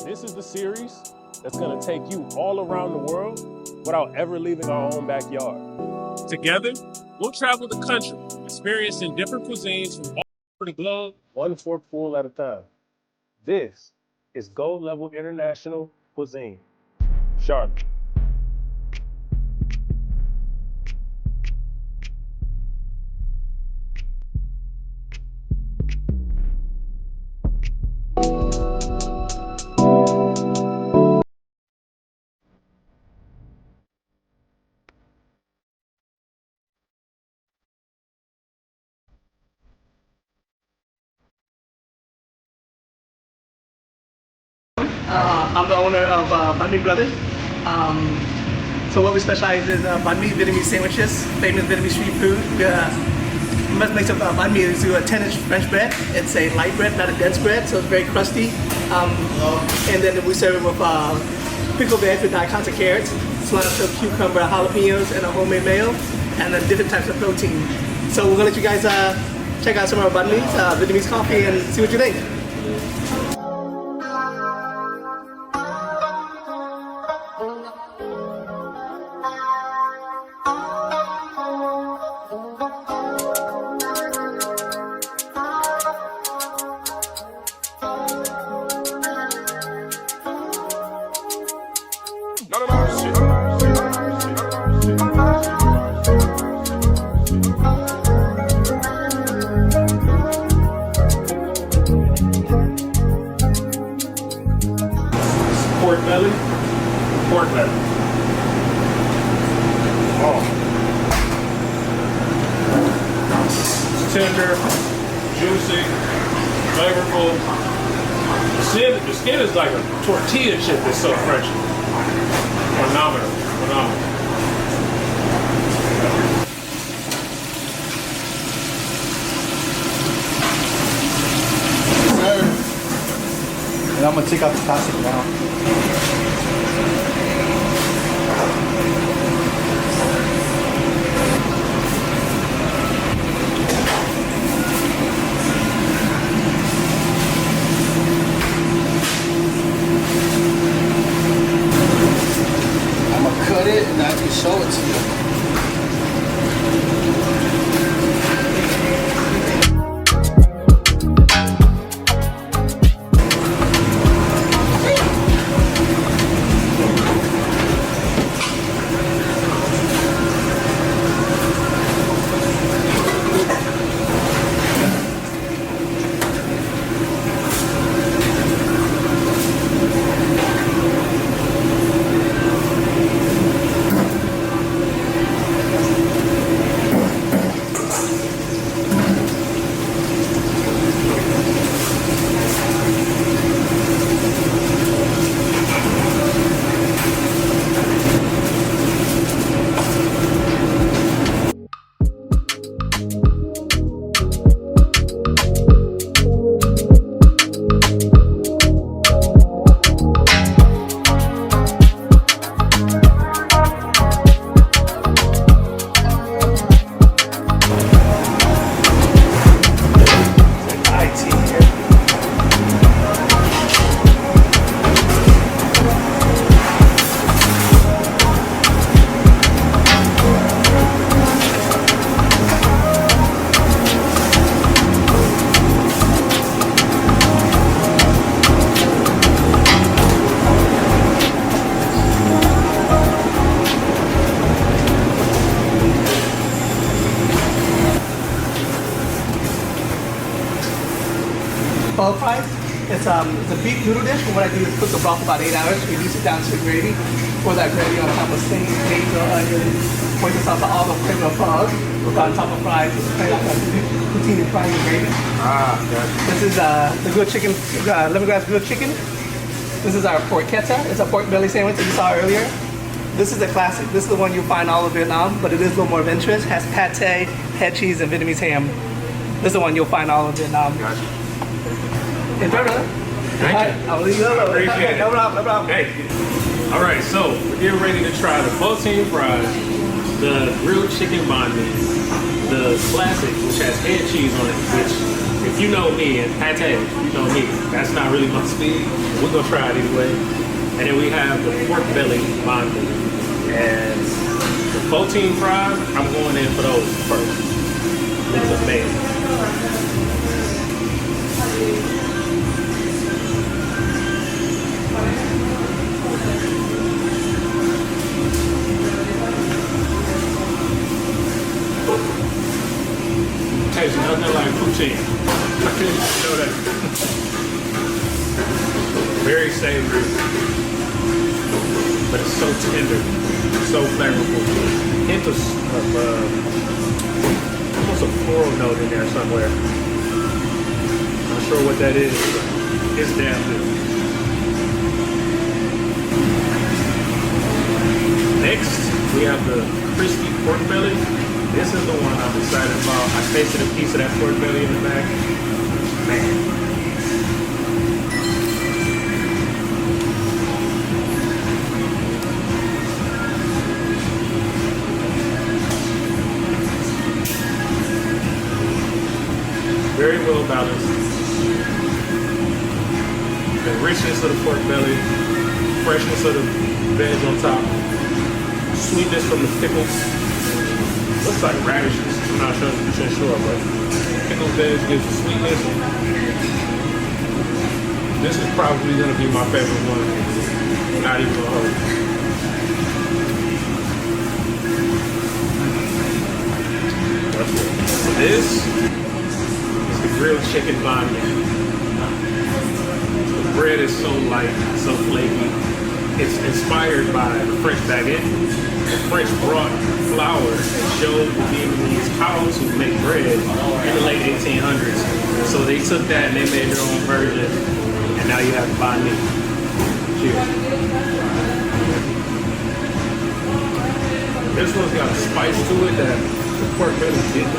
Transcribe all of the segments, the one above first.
This is the series that's gonna take you all around the world without ever leaving our own backyard. Together, we'll travel the country, experiencing different cuisines from all over the globe. One forkful at a time. This is Gold Level International Cuisine. Sharp. I'm the owner of Bahn Brothers. So what we specialize is banh mi Vietnamese sandwiches, famous Vietnamese street food. What makes up banh mi is a 10-inch French bread. It's a light bread, not a dense bread, so it's very crusty. And then we serve it with pickled veg with daikons of carrots, sliced of cucumber, jalapenos, and a homemade mayo, and then different types of protein. So we're gonna let you guys check out some of our banh mi's, Vietnamese coffee, and see what you think. Pork belly. Pork belly. Oh. Tender, juicy, flavorful. The skin is like a tortilla chip. It's so fresh. Phenomenal. Phenomenal. And I'm gonna take out the plastic now. I'm gonna cut it and I can show it to you. Pho fries. It's a beef noodle dish. What I do is cook the broth about 8 hours, reduce it down to gravy, pour that gravy on top of steamed basil, onion, oyster sauce, all the flavor of pho, on top of fries, play like a poutine frying gravy. Gotcha. This is the grilled chicken, lemongrass grilled chicken. This is our porchetta. It's a pork belly sandwich that you saw earlier. This is a classic. This is the one you'll find all over Vietnam, but it is a little more adventurous. Has pate, head cheese, and Vietnamese ham. This is the one you'll find all over Vietnam. Gotcha. Enjoy, brother. Thank you. I'll leave you alone. Appreciate it. No problem, no problem. Thank you. All right, so we're getting ready to try the protein fries, the grilled chicken banh mi, the classic, which has head cheese on it, which if you know me and pate, you know me. That's not really my speed. We're gonna try it anyway. And then we have the pork belly Bahn. And the protein fries, I'm going in for those first. It's amazing. Tastes nothing like poutine. I couldn't know that. Very savory, but it's so tender, so flavorful. Hint of almost a floral note in there somewhere. Not sure what that is, but it's damn good. Next, we have the crispy pork belly. This is the one I'm excited about. I tasted a piece of that pork belly in the back. Man. Very well balanced. The richness of the pork belly, freshness of the veg on top, sweetness from the pickles. Looks like radishes. I'm not 100% sure, but pickled veg gives you sweetness. This is probably going to be my favorite one. Not even a hope. This is the grilled chicken Bahn. The bread is so light, so flaky. It's inspired by the French baguette. The French brought flour and showed the Vietnamese cows who make bread in the late 1800s. So they took that and they made their own version. And now you have the Bahn. Cheers. This one's got a spice to it that the pork belly didn't.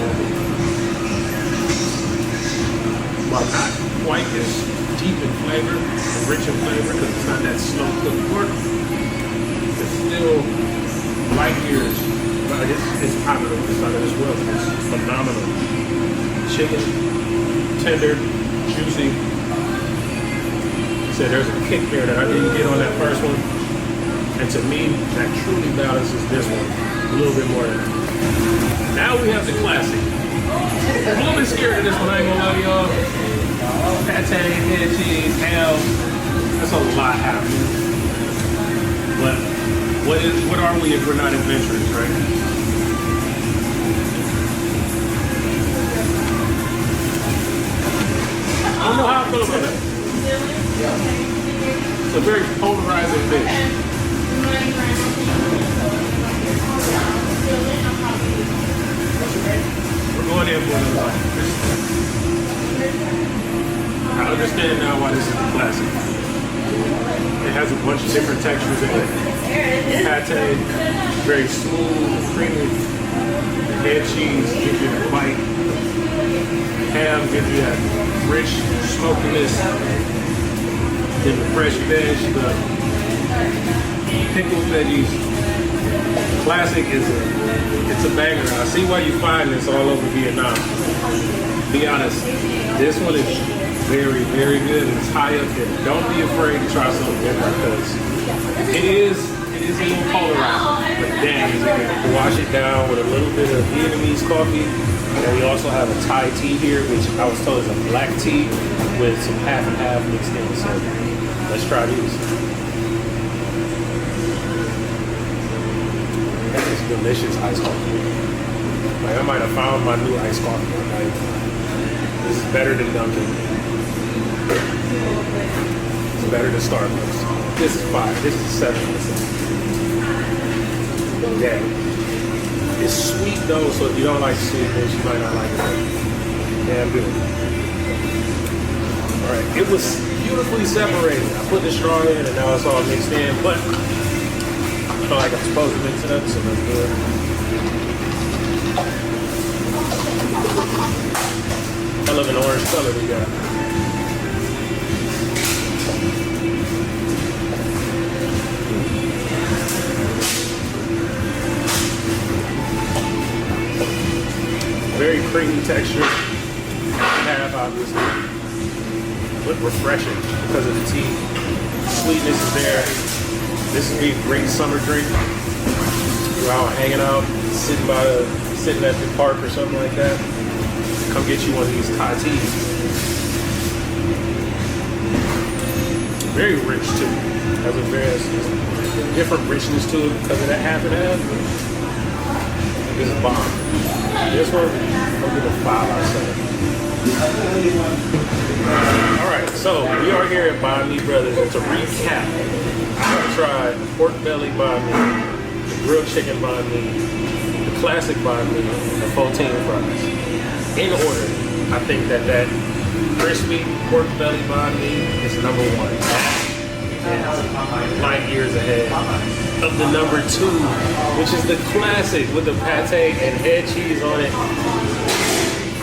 While not quite as deep in flavor and rich in flavor because it's not that slow cooked pork, it's still light years. But it's out of this world. It's phenomenal. Chicken, tender, juicy. So there's a kick there that I didn't get on that first one. And to me, that truly balances this one a little bit more than that. Now we have the classic. I'm a little bit scared of this one, I ain't gonna lie to y'all. Pate, head cheese, ham. That's a lot happening. But what are we if we're not adventurous, right? I don't know how I feel about that. It's a very polarizing dish. We're going in for another bite. I understand now why this is a classic. It has a bunch of different textures in it. Pate, very smooth, creamy. The head cheese gives you the bite. Ham gives you that rich smokiness. Then the fresh veg, the pickled veggies. Classic is it's a banger. I see why you find this all over Vietnam. Be honest, this one is very, very good. It's high up there. Don't be afraid to try something different because it is a little polarizing, but damn, is it good. Wash it down with a little bit of Vietnamese coffee. And we also have a Thai tea here, which I was told is a black tea with some half and half mixed in. So let's try these. That is delicious iced coffee. Like I might have found my new iced coffee. Like, this is better than Dunkin'. It's better than Starbucks. This is 5. This is 7%. Yeah. It's sweet though, so if you don't like sweetness, you might not like it. Damn good. Alright, it was beautifully separated. I put the straw in and now it's all mixed in, but I feel like I'm supposed to mix it up, so that's good. Hell of an orange color we got. Very creamy texture. half, obviously, but refreshing because of the tea. Sweetness is there. This would be a great summer drink. You're out hanging out, sitting at the park or something like that. Come get you one of these Thai teas. Very rich too. Has a very different richness to it because of that half and half. This is Bahn. This one, I'll give it a 5 out of 7. All right, so we are here at Bahn Brothers. And to recap, I tried the pork belly banh mi, the grilled chicken banh mi, the classic banh mi, and the poutine fries. In order, I think that crispy pork belly banh mi is number 1. And light years ahead of the number 2, which is the classic with the pate and head cheese on it.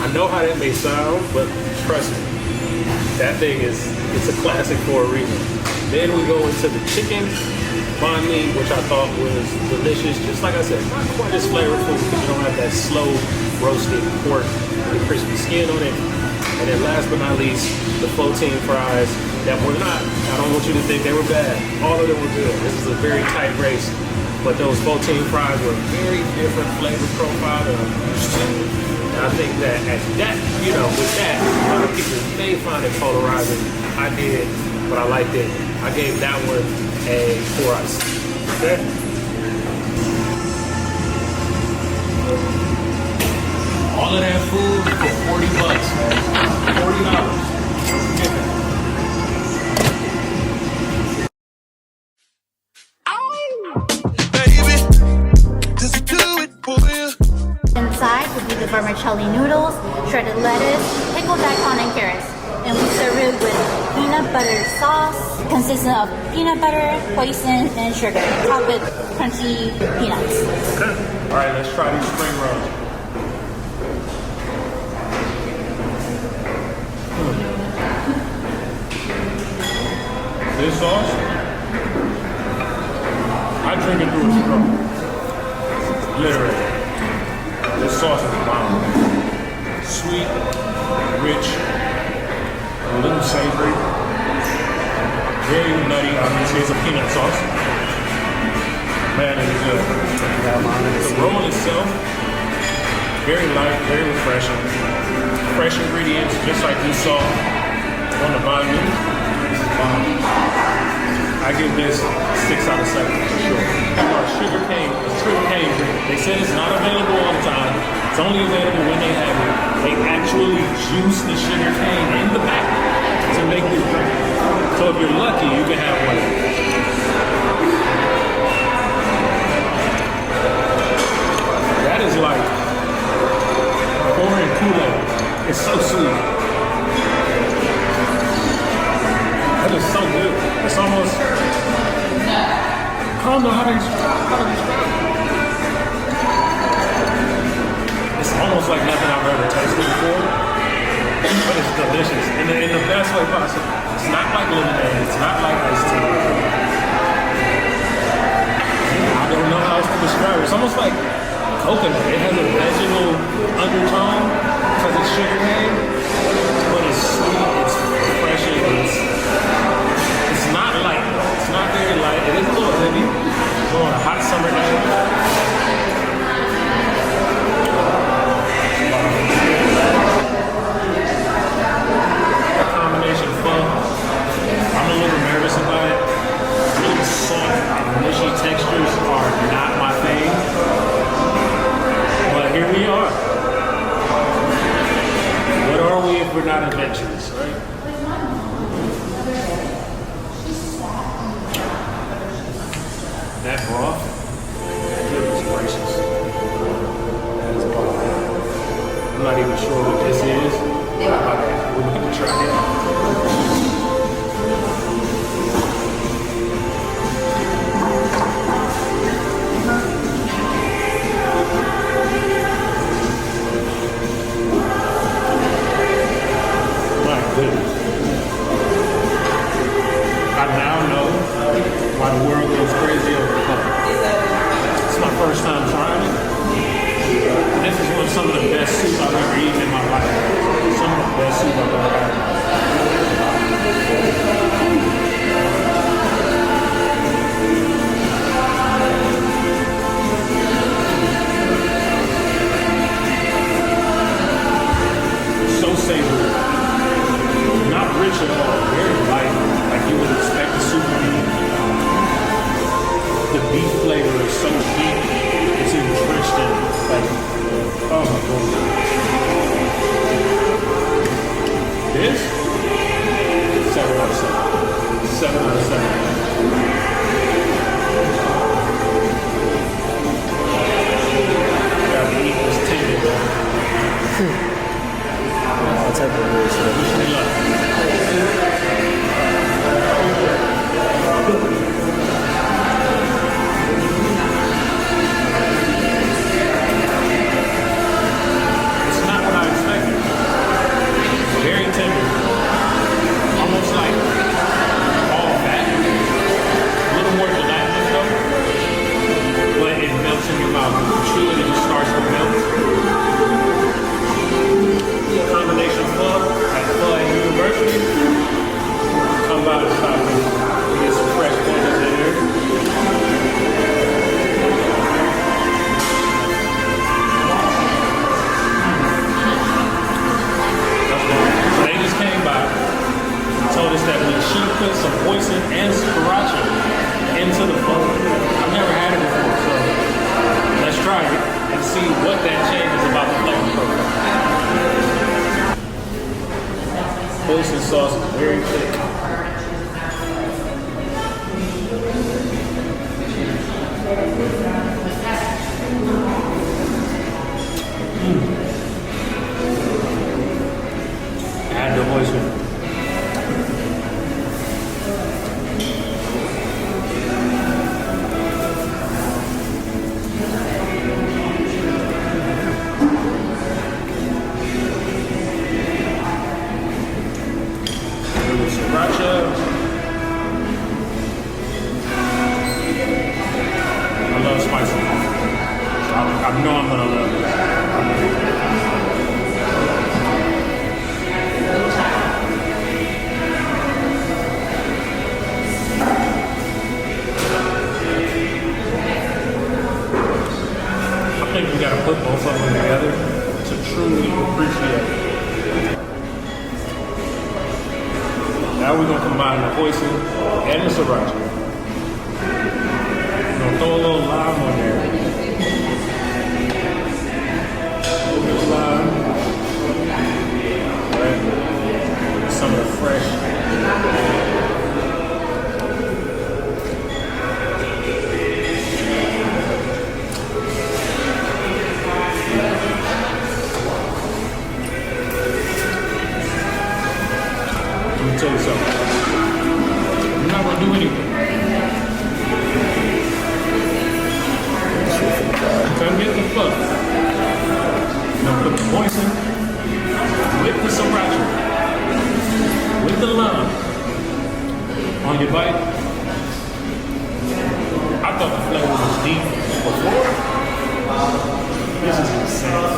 I know how that may sound, but trust me, that thing it's a classic for a reason. Then we go into the chicken banh mi, which I thought was delicious. Just like I said, not quite as flavorful because you don't have that slow roasted pork with the crispy skin on it. And then last but not least, the poutine fries that were not, I don't want you to think they were bad. All of them were good. This is a very tight race. But those poutine fries were a very different flavor profile than I'm used to. And I think that at that, with that, a lot of people may find it polarizing. I did, but I liked it. I gave that one a 4 out of 6. Okay? All of that food for $40, man. $40. Get that. Inside would be the vermicelli noodles, shredded lettuce, pickled daikon, and carrots. And we serve it with peanut butter sauce, consisting of peanut butter, hoisin, and sugar, topped with crunchy peanuts. Okay. All right, let's try these spring rolls. This sauce, I drink it through a straw. Literally. This sauce is bomb. Sweet, rich, a little savory, very nutty. Obviously, it's a peanut sauce. Man, it is good. The roll itself, very light, very refreshing. Fresh ingredients, just like you saw on the banh mi. This is bomb. I give this 6 out of 7 for sure. Sugar cane drink. They said it's not available all the time. It's only available when they have it. They actually juice the sugar cane in the back to make this drink. So if you're lucky, you can have one of these. That is like pouring Kool-Aid. It's so sweet. That is so good. It's almost, I don't know how to describe it. It's almost like nothing I've ever tasted before, but it's delicious in the best way possible. It's not like lemonade. It's not like iced tea. I don't know how else to describe it. It's almost like coconut. It has a vegetal undertone because it's sugar cane, but it's sweet. It's refreshing. It's not light though. It's not very light. It is a little heavy. We're on a hot summer day. A combination fun. I'm a little nervous about it. Really soft, mushy textures are not my thing. But here we are. What are we if we're not adventurous, right? That broth, goodness gracious. That is bomb. I'm not even sure what this is. We're going to try it. My goodness. I now know why the world goes crazy over the phone. It's my first time trying it. This is some of the best soup I've ever eaten in my life. This, 7 out of 7. 7 out of 7. Gotta eat this tender. I'll take the rules. Good luck. It's not what I expected. Very tender. Almost like all fat. A little more gelatinous though. But it melts in your mouth. When you chew it, it just starts to melt. Combination pho at Pho at University. Come by the shop and get some fresh ones in there. They just came by and told us that when she put some hoisin and sriracha into the pho, I've never had it before, so let's try it and see what that changes about the flavor profile. Hoisin sauce is very thick. Add the hoisin. Sriracha. I love spicy. I know I'm gonna love it. I think we gotta put both of them together to truly appreciate it. Now we're gonna combine the hoisin and the sriracha. We're gonna throw a little lime on there. A little bit of lime. Right. Some of the fresh. Let me tell you something. I'm not gonna do anything. Come get the pho. Now put the hoisin with the sriracha, with the lime on your bite. I thought the flavor was deep before. This is insane.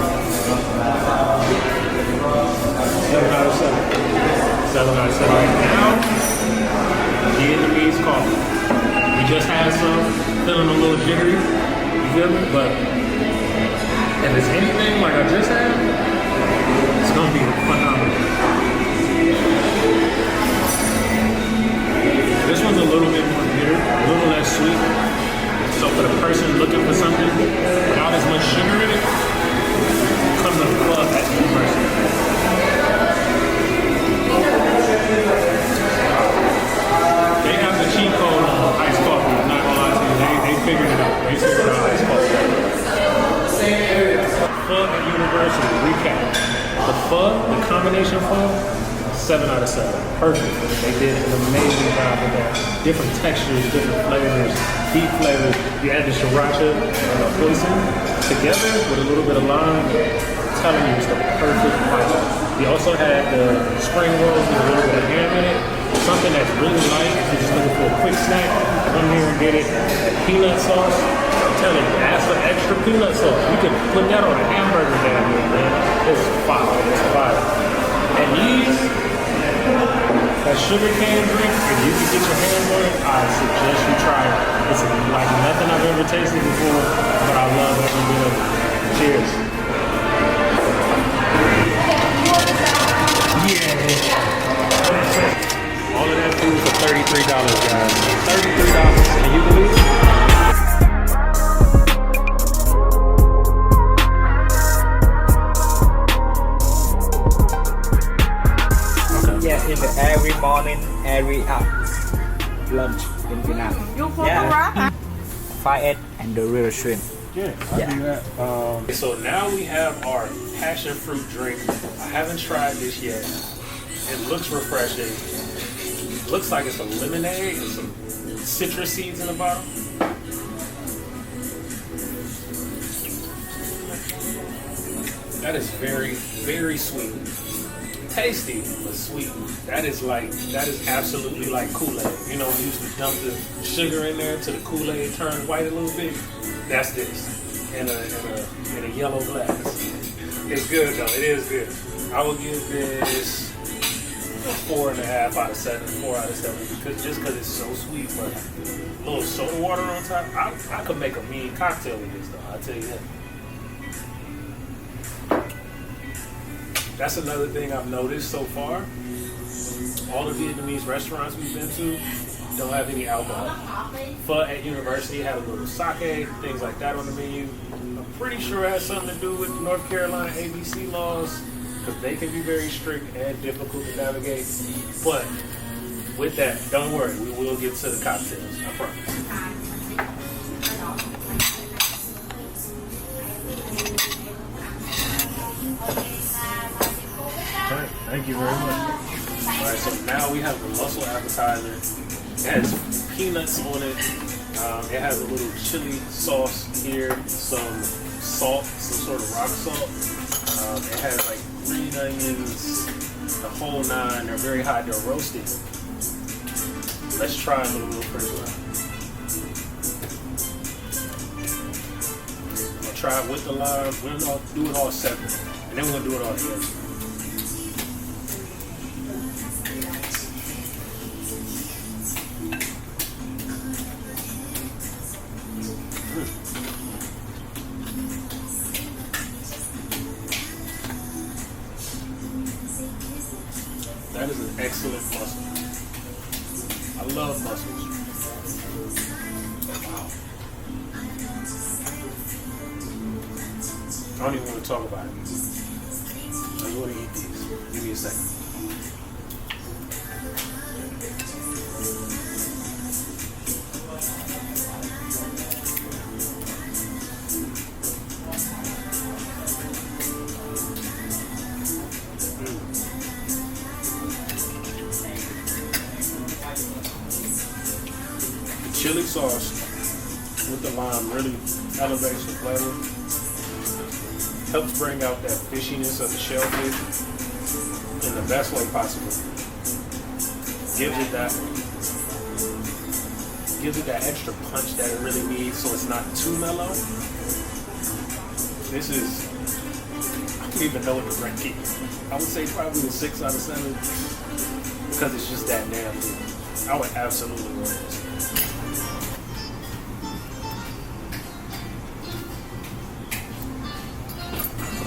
7 out of 7. 7 out of 7 right now. Vietnamese coffee. We just had some, feeling a little jittery. You feel me? But if it's anything like I just had, it's gonna be phenomenal. This one's a little bit more bitter, a little less sweet. So for the person looking for something without as much sugar in it, come to the club at University. They have the cheat code on iced coffee. I'm not gonna lie to you. They figured it out. They figured out iced coffee. Pho at University. Recap. The pho, the combination pho, 7 out of 7. Perfect. They did an amazing job with that. Different textures, different flavors, deep flavors. You add the sriracha and the hoisin together with a little bit of lime. I'm telling you, it's the perfect bite. We also had the spring rolls with a little bit of ham in it. Something that's really light if you're just looking for a quick snack. Come here and get it. That peanut sauce. I'm telling you, add some extra peanut sauce. You could put that on a hamburger down here, man. It's fire. It's fire. And these, that sugar cane drink, if you can get your hands on it, I suggest you try it. It's like nothing I've ever tasted before, but I love every bit of it. Cheers. All of that food for $33, guys. $33. Can you believe it? in the every morning, every lunch in Vietnam. Yeah. Fried and the real shrimp. Yeah, I do that. So now we have our passion fruit drink. I haven't tried this yet. It looks refreshing. Looks like it's a lemonade and some citrus seeds in the bottom. That is very, very sweet. Tasty, but sweet. That is absolutely like Kool-Aid. You know, we used to dump the sugar in there till the Kool-Aid turned white a little bit. That's this in a yellow glass. It's good though. It is good. I will give this a 4.5 out of 7. 4 out of 7 because it's so sweet. But a little soda water on top. I could make a mean cocktail with this though. I'll tell you that. That's another thing I've noticed so far. All the Vietnamese restaurants we've been to don't have any alcohol. Pho at university had a little sake, things like that on the menu. I'm pretty sure it has something to do with North Carolina ABC laws because they can be very strict and difficult to navigate. But with that, don't worry, we will get to the cocktails, I promise. Thank you very much. All right, so now we have the mussel appetizer. It has peanuts on it. It has a little chili sauce here, some salt, some sort of rock salt. It has like green onions, the whole nine. They're very hot. They're roasted. Let's try them a little first round. I'm gonna try it with the lime. We're gonna do it all separate, and then we're gonna do it all together. That is an excellent mussel. I love mussels. Wow. I don't even want to talk about it. I just want to eat these. Give me a second. Chili sauce with the lime really elevates the flavor. Helps bring out that fishiness of the shellfish in the best way possible. Gives it that extra punch that it really needs so it's not too mellow. This is, I don't even know what to rank it. I would say probably a 6 out of 7 because it's just that damn good. I would absolutely love this.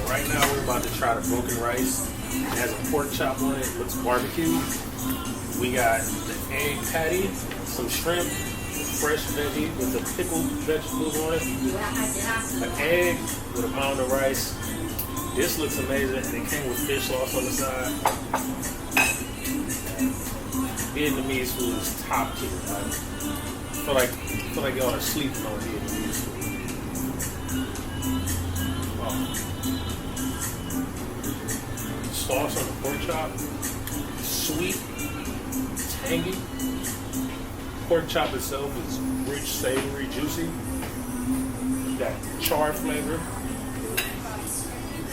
Right now we're about to try the broken rice. It has a pork chop on it. It looks barbecue. We got the egg patty, some shrimp, fresh veggie with the pickled vegetables on it, an egg with a mound of rice. This looks amazing, and it came with fish sauce on the side. Vietnamese food is top tier. I feel like y'all are sleeping on Vietnamese food. Oh. Sauce on the pork chop, sweet, tangy. Pork chop itself is rich, savory, juicy. That char flavor.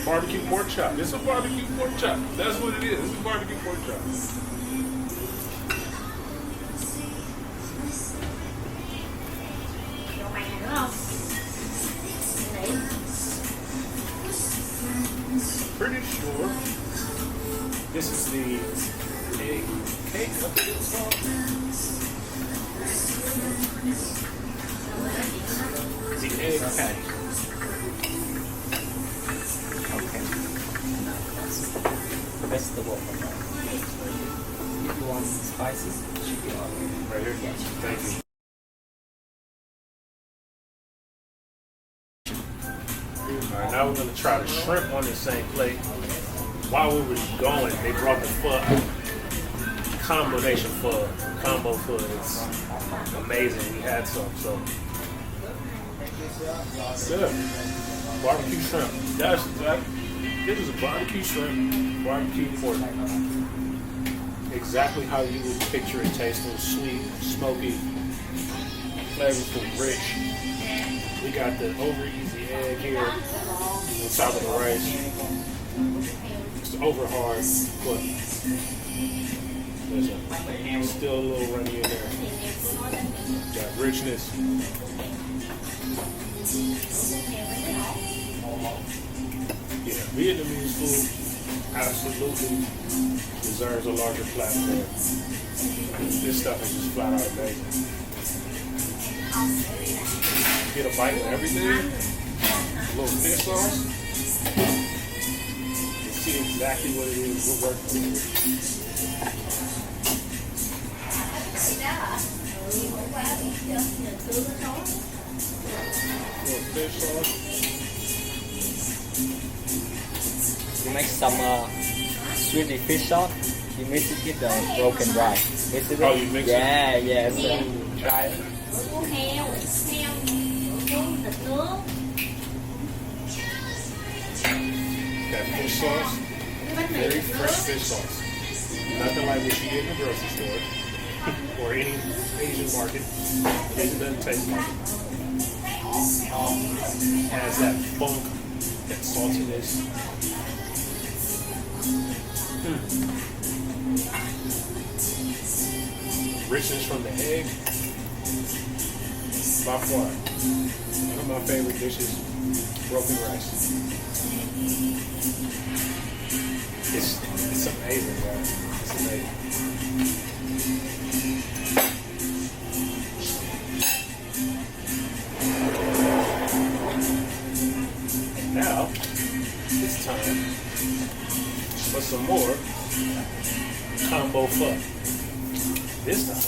Barbecue pork chop. It's a barbecue pork chop. That's what it is. It's a barbecue pork chop. Pretty sure this is the egg cake, I think it's called. The egg patty. Okay. Vegetable. If you want spicy, it should be all Right here? Yes. Thank you. Alright, now we're going to try the shrimp on the same plate. While we were going, they brought the pho. combination pho, combo pho. It's amazing. We had some, so good. Barbecue shrimp. This is a barbecue shrimp, barbecue pork. Exactly how you would picture it tasting: sweet, smoky, flavorful, rich. We got the over easy egg here on top of the rice. It's over hard, but there's still a little runny in there. Got richness. Yeah, Vietnamese food absolutely deserves a larger platform. This stuff is just flat out amazing. Get a bite of everything. A little fish sauce. You see exactly what it is we're working with. Little fish sauce. You make some sweet fish sauce. You mix it with the broken rice. Mix it. Oh, you mix it? Yeah, yes. Try it. That fish sauce, very fresh fish sauce. Nothing like what you get in the grocery store or any Asian market. It doesn't taste like it. Has that funk, that saltiness. Richness from the egg. By far, one of my favorite dishes, broken rice. It's amazing, guys. It's amazing. And now, it's time for some more combo pho. This time,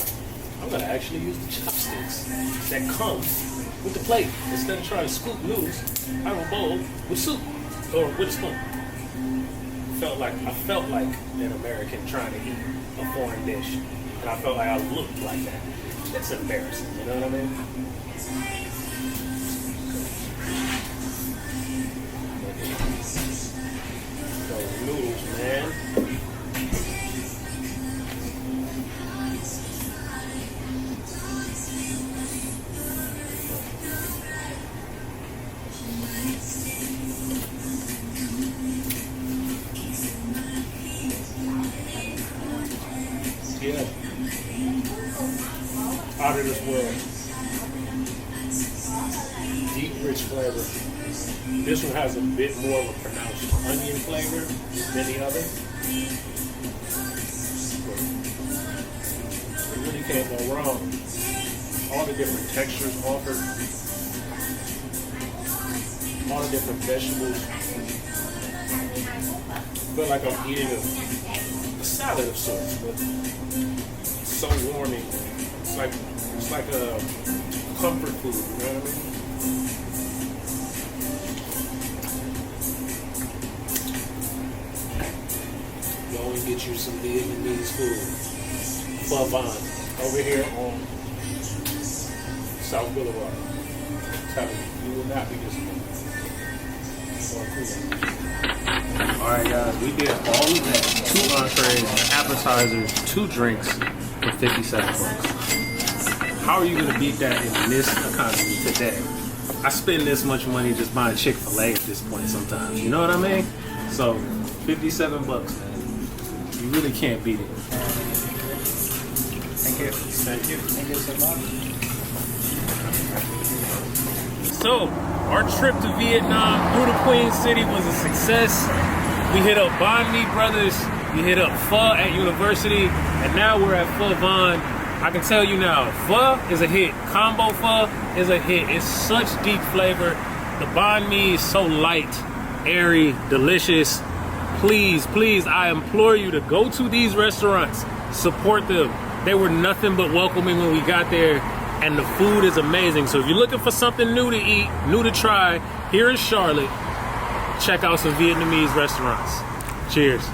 I'm gonna actually use the chopsticks that come with the plate instead of trying to scoop noodles out of a bowl with soup or with a spoon. I felt like an American trying to eat a foreign dish, and I felt like I looked like that. It's embarrassing, you know what I mean? Those noodles, man. Yeah. Out of this world. Deep, rich flavor. This one has a bit more of a pronounced onion flavor than the other. It really can't go wrong. All the different textures offered. All the different vegetables. I feel like I'm eating a salad of sorts, but it's so warming. It's like a comfort food, you know what I mean? Go and get you some Vietnamese food. Pho Bahn, over here on South Boulevard. You will not be disappointed. Alright guys, we did all of that. 2 entrees, appetizers, 2 drinks for 57 bucks. How are you gonna beat that in this economy today? I spend this much money just buying Chick-fil-A at this point sometimes, you know what I mean? So 57 bucks, man. You really can't beat it. Thank you. Thank you. Thank you so much. So, our trip to Vietnam through the Queen City was a success. We hit up Bahn Brothers, we hit up Pho at University, and now we're at Pho Bahn. I can tell you now, pho is a hit. Combo pho is a hit. It's such deep flavor. The banh mi is so light, airy, delicious. Please, please, I implore you to go to these restaurants, support them. They were nothing but welcoming when we got there, and the food is amazing. So if you're looking for something new to eat, new to try, here in Charlotte, check out some Vietnamese restaurants. Cheers.